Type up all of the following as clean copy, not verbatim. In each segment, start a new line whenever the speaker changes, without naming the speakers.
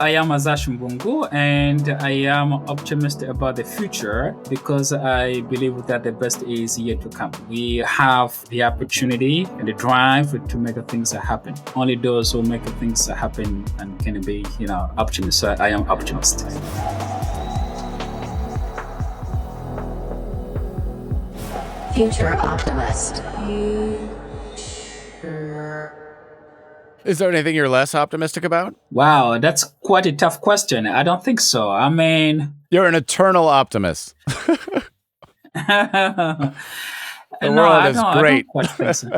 I am Masachs Boungou, and I am optimistic about the future because I believe that the best is yet to come. We have the opportunity and the drive to make things happen. Only those who make things happen and can be, optimists. So I am optimist.
Future optimist.
Is there anything you're less optimistic about?
Wow, that's quite a tough question. I don't think so. I mean,
You're an eternal optimist. The
no,
world
I
is
don't.
great.
I don't quite think so.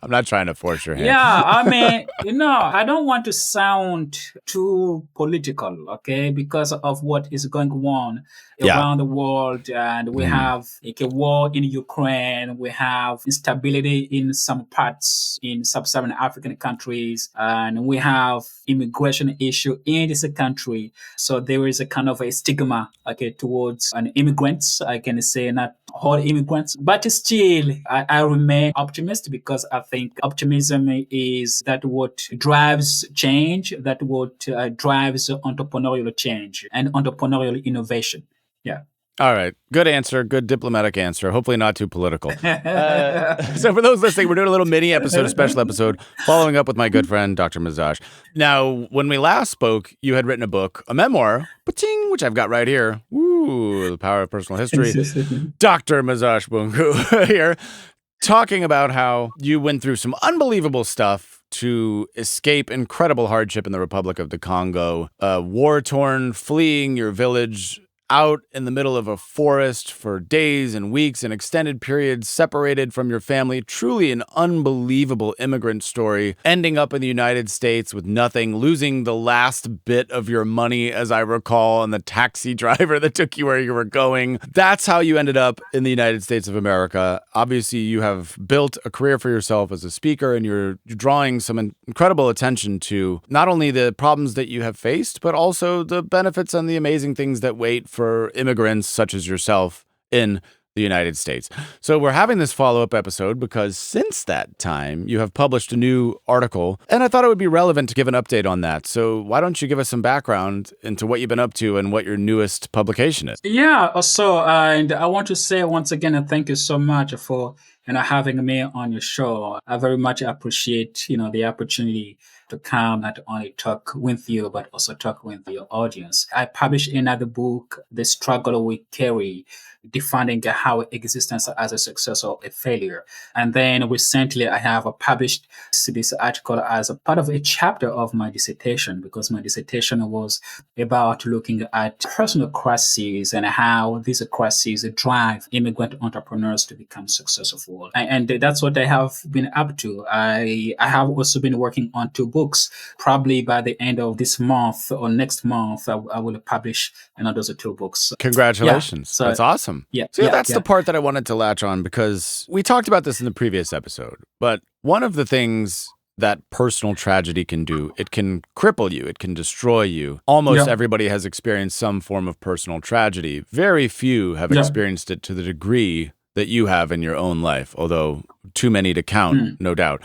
I'm not trying to force your hand.
Yeah, I mean, I don't want to sound too political, okay, because of what is going on around the world. And we have like a war in Ukraine. We have instability in some parts in sub-Saharan African countries. And we have immigration issue in this country. So there is a kind of a stigma, okay, towards an immigrants. I can say not all immigrants, but still, I remain optimistic because I think optimism is that what drives change, that what drives entrepreneurial change and entrepreneurial innovation. Yeah.
All right. Good answer. Good diplomatic answer. Hopefully not too political. So for those listening, we're doing a little mini episode, a special episode, following up with my good friend, Dr. Masachs. Now, when we last spoke, you had written a book, a memoir, which I've got right here. Ooh, the power of personal history. Dr. Masachs Boungou here, talking about how you went through some unbelievable stuff to escape incredible hardship in the Republic of the Congo, war-torn, fleeing your village out in the middle of a forest for days and weeks and extended periods, separated from your family. Truly an unbelievable immigrant story, ending up in the United States with nothing, losing the last bit of your money, as I recall, and the taxi driver that took you where you were going. That's how you ended up in the United States of America. Obviously, you have built a career for yourself as a speaker, and you're drawing some incredible attention to not only the problems that you have faced, but also the benefits and the amazing things that wait for immigrants such as yourself in the United States. So we're having this follow-up episode because since that time, you have published a new article, and I thought it would be relevant to give an update on that. So why don't you give us some background into what you've been up to and what your newest publication is?
Yeah, so and I want to say once again, thank you so much for having me on your show. I very much appreciate the opportunity to come not only talk with you but also talk with your audience. I published another book, The Struggle We Carry, defining how existence as a success or a failure. And then recently I have published this article as a part of a chapter of my dissertation, because my dissertation was about looking at personal crises and how these crises drive immigrant entrepreneurs to become successful. And that's what I have been up to. I have also been working on 2 books. Probably by the end of this month or next month, I will publish those 2 books.
Congratulations.
Yeah, so,
that's awesome.
Yeah,
so that's the part that I wanted to latch on, because we talked about this in the previous episode. But one of the things that personal tragedy can do, it can cripple you, it can destroy you. Almost everybody has experienced some form of personal tragedy. Very few have experienced it to the degree that you have in your own life, although too many to count, no doubt.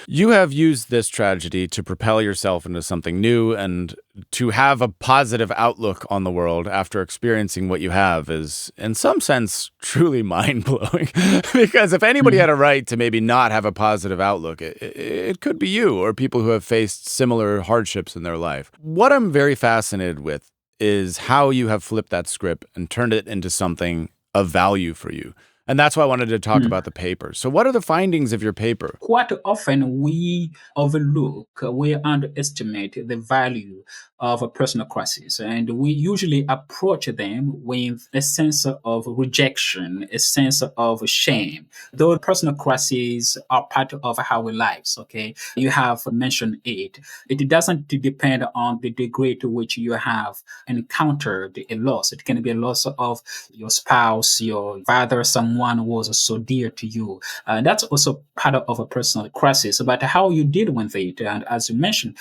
You have used this tragedy to propel yourself into something new, and to have a positive outlook on the world after experiencing what you have is, in some sense, truly mind-blowing. Because if anybody had a right to maybe not have a positive outlook, it could be you or people who have faced similar hardships in their life. What I'm very fascinated with is how you have flipped that script and turned it into something of value for you. And that's why I wanted to talk about the paper. So what are the findings of your paper?
Quite often we overlook, we underestimate the value of a personal crisis. And we usually approach them with a sense of rejection, a sense of shame. Though personal crises are part of our lives, okay? You have mentioned it. It doesn't depend on the degree to which you have encountered a loss. It can be a loss of your spouse, your father, someone who was so dear to you. That's also part of a personal crisis, but how you deal with it. And as you mentioned,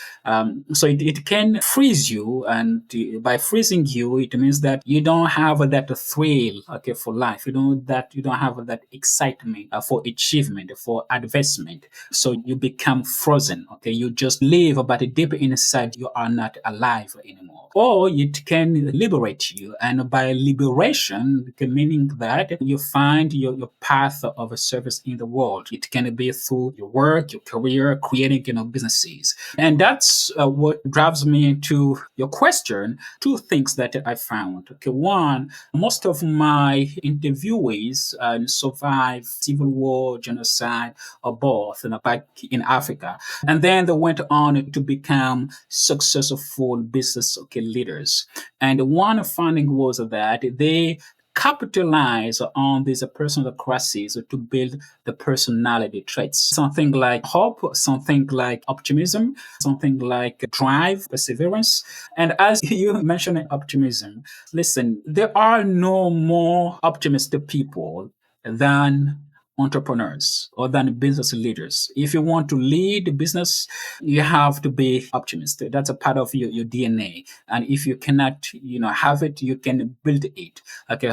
so it can freeze you, and by freezing you, it means that you don't have that thrill, okay, for life. You don't have that excitement for achievement, for advancement. So you become frozen, okay. You just live, but deep inside, you are not alive anymore. or it can liberate you. And by liberation, meaning that you find your path of a service in the world. It can be through your work, your career, creating businesses. And that's what drives me to your question. Two things that I found. Okay, one, most of my interviewees survived civil war, genocide, or both back in Africa. And then they went on to become successful business leaders. And one finding was that they capitalize on these personal crises to build the personality traits. Something like hope, something like optimism, something like drive, perseverance. And as you mentioned optimism, listen, there are no more optimistic people than entrepreneurs or than business leaders. If you want to lead business, you have to be optimistic. That's a part of your DNA. And if you cannot, have it, you can build it,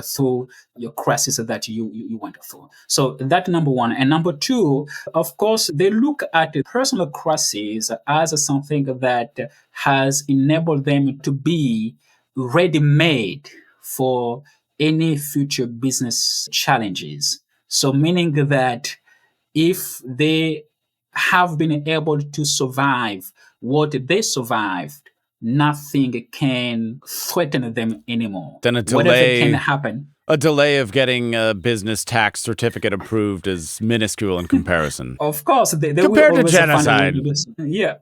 through your crisis that you went through. So that's number one. And number two, of course, they look at the personal crisis as something that has enabled them to be ready-made for any future business challenges. So meaning that if they have been able to survive what they survived, nothing can threaten them anymore.
Then
Whatever can happen.
a delay of getting a business tax certificate approved is minuscule in comparison.
Of course, they
compared
will
to
always
genocide.
Yeah.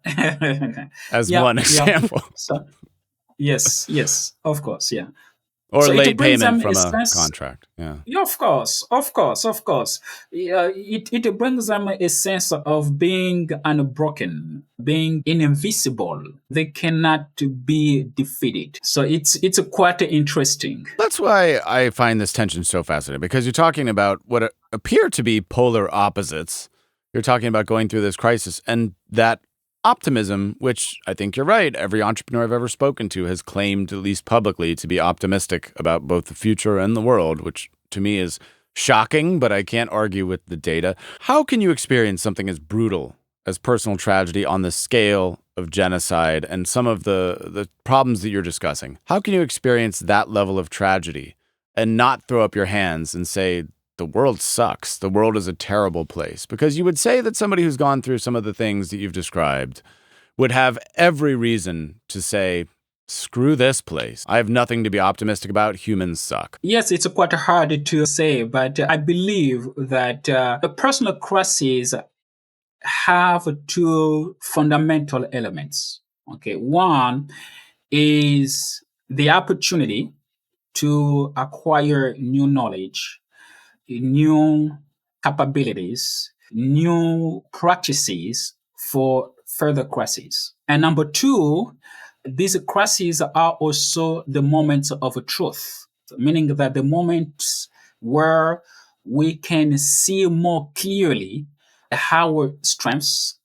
As one example.
So, yes, of course, yeah.
Or
So it
late
brings them
payment from a
sense.
contract. Yeah.
Yeah, of course. Yeah, it brings them a sense of being unbroken, being invincible. They cannot be defeated. So it's quite interesting.
That's why I find this tension so fascinating, because you're talking about what appear to be polar opposites. You're talking about going through this crisis, and that optimism, which I think you're right, every entrepreneur I've ever spoken to has claimed, at least publicly, to be optimistic about both the future and the world, which to me is shocking, but I can't argue with the data. How can you experience something as brutal as personal tragedy on the scale of genocide and some of the problems that you're discussing? How can you experience that level of tragedy and not throw up your hands and say, the world sucks. The world is a terrible place? Because you would say that somebody who's gone through some of the things that you've described would have every reason to say, screw this place. I have nothing to be optimistic about. Humans suck.
Yes, it's quite hard to say, but I believe that the personal crises have two fundamental elements. Okay, one is the opportunity to acquire new knowledge, new capabilities, new practices for further crises. And number two, these crises are also the moments of truth, meaning that the moments where we can see more clearly our strengths,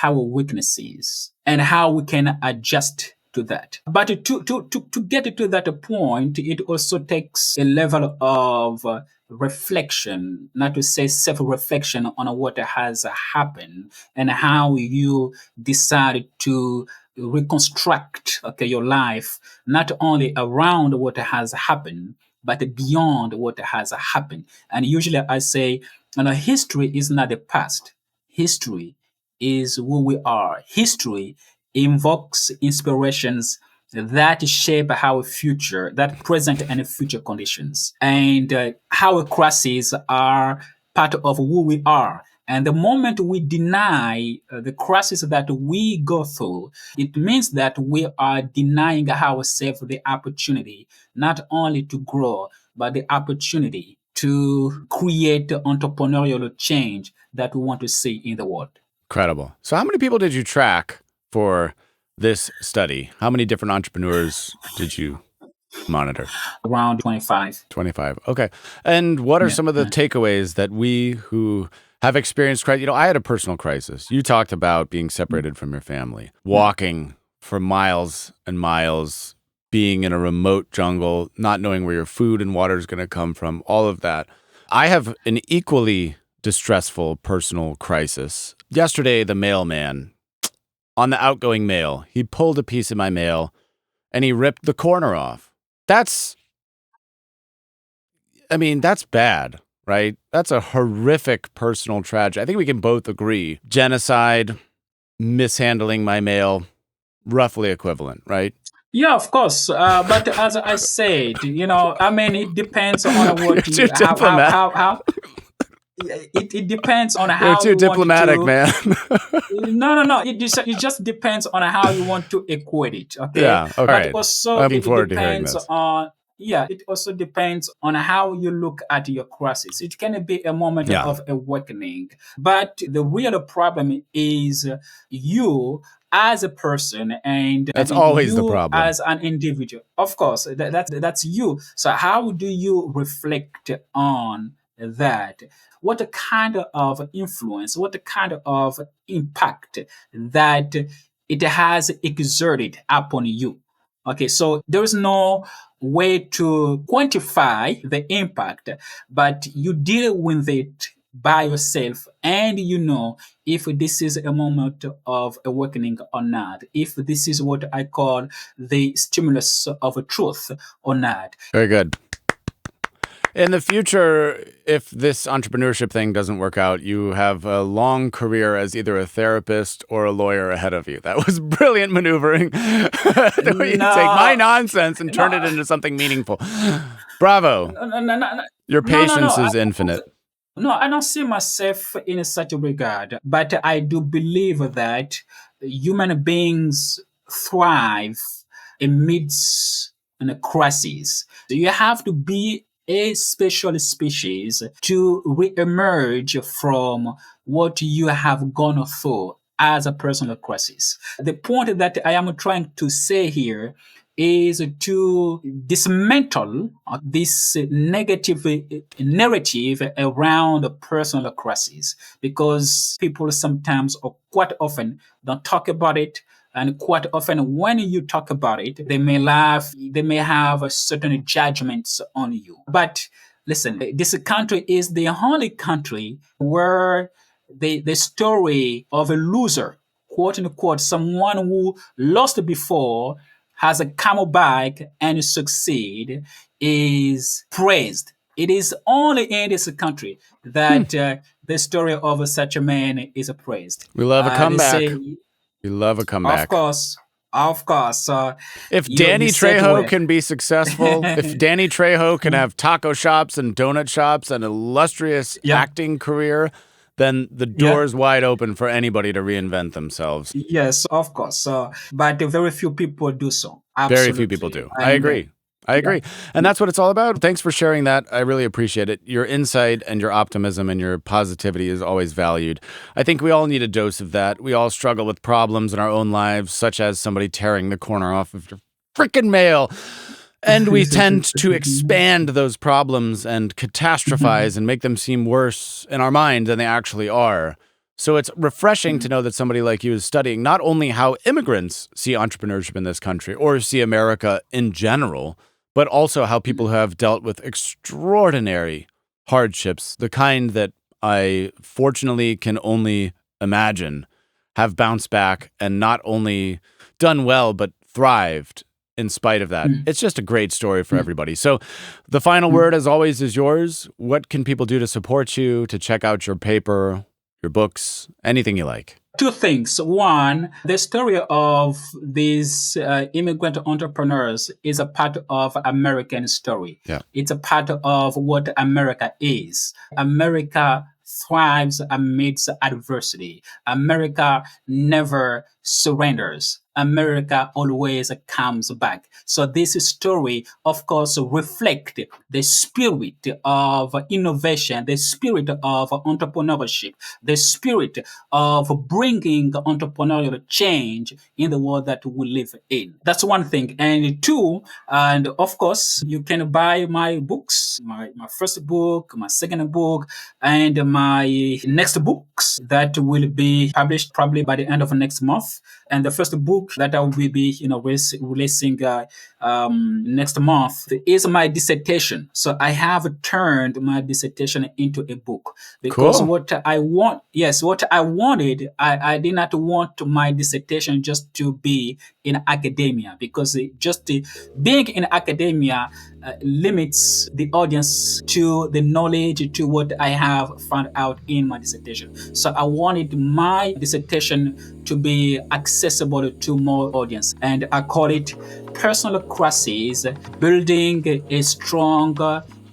our weaknesses, and how we can adjust to that. But to get to that point, it also takes a level of reflection, not to say self-reflection on what has happened and how you decide to reconstruct your life, not only around what has happened, but beyond what has happened. And usually I say, history is not the past. History is who we are. History invokes inspirations that shape our future, that present and future conditions. And our crises are part of who we are. And the moment we deny the crisis that we go through, it means that we are denying ourselves the opportunity not only to grow, but the opportunity to create the entrepreneurial change that we want to see in the world.
Incredible. So how many people did you track for this study? How many different entrepreneurs did you monitor?
Around 25.
25. Okay. And what are some of the takeaways that we who have experienced crisis? I had a personal crisis. You talked about being separated from your family, walking for miles and miles, being in a remote jungle, not knowing where your food and water is going to come from, all of that. I have an equally distressful personal crisis. Yesterday, the mailman, on the outgoing mail, he pulled a piece of my mail and he ripped the corner off. That's bad, right? That's a horrific personal tragedy. I think we can both agree. Genocide, mishandling my mail, roughly equivalent, right?
Yeah, of course. But as I said, it depends on
You're
what
too
you
diplomatic.
how it depends on
You're
how
too
you want
diplomatic,
to.
man.
No. It just depends on how you want to equate it. Okay,
Yeah. All
but
right.
also
I'm looking
it
forward to hearing
depends
this.
on. Yeah, it also depends on how you look at your crisis. It can be a moment
Yeah.
of awakening, but the real problem is you as a person
That's
and
always the
you
problem.
as an individual. Of course, that's you. So how do you reflect on that? What kind of influence, what kind of impact that it has exerted upon you? Okay, so there is no way to quantify the impact, but you deal with it by yourself, and you know if this is a moment of awakening or not, if this is what I call the stimulus of truth or not.
Very good. In the future, if this entrepreneurship thing doesn't work out, you have a long career as either a therapist or a lawyer ahead of you. That was brilliant maneuvering. The way you take my nonsense and turn it into something meaningful. Bravo. Your patience is infinite.
No, I don't see myself in such a regard, but I do believe that human beings thrive amidst a crisis. You have to be a special species to re-emerge from what you have gone through as a personal crisis. The point that I am trying to say here is to dismantle this negative narrative around personal crisis, because people sometimes or quite often don't talk about it. And quite often, when you talk about it, they may laugh, they may have a certain judgments on you. But listen, this country is the only country where the story of a loser, quote unquote, someone who lost before, has a camel back and succeed, is praised. It is only in this country that the story of such a man is praised.
We love a
They
comeback.
say,
We love a
of
comeback.
course.
If
You
Danny
said
Trejo
well.
can be successful, if Danny Trejo can have taco shops and donut shops and an illustrious
Yeah.
acting career, then the door's wide open for anybody to reinvent themselves.
Yes, of course. But very few people do so.
Very few people
Absolutely.
do. I agree. I agree. And that's what it's all about. Thanks for sharing that. I really appreciate it. Your insight and your optimism and your positivity is always valued. I think we all need a dose of that. We all struggle with problems in our own lives, such as somebody tearing the corner off of your freaking mail. And we tend to expand those problems and catastrophize and make them seem worse in our mind than they actually are. So it's refreshing to know that somebody like you is studying not only how immigrants see entrepreneurship in this country or see America in general, but also how people who have dealt with extraordinary hardships, the kind that I fortunately can only imagine, have bounced back and not only done well, but thrived in spite of that. It's just a great story for everybody. So the final word, as always, is yours. What can people do to support you, to check out your paper, your books, anything you like?
Two things. One, the story of these immigrant entrepreneurs is a part of American story.
Yeah.
It's a part of what America is. America thrives amidst adversity. America never surrenders. America always comes back. So this story, of course, reflects the spirit of innovation, the spirit of entrepreneurship, the spirit of bringing entrepreneurial change in the world that we live in. That's one thing. And two, and of course, you can buy my books, my first book, my second book, and my next books that will be published probably by the end of next month. And the first book book that I will be releasing next month is my dissertation. So I have turned my dissertation into a book because
Cool.
what I wanted, I did not want my dissertation just to be in academia, because being in academia limits the audience to the knowledge, to what I have found out in my dissertation. So I wanted my dissertation to be accessible to more audience, and I call it Personal Crises: Building a Strong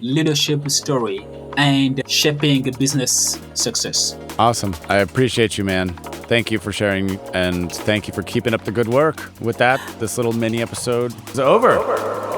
Leadership Story and Shaping Business Success.
Awesome. I appreciate you, man. Thank you for sharing, and thank you for keeping up the good work. With that, this little mini episode is over.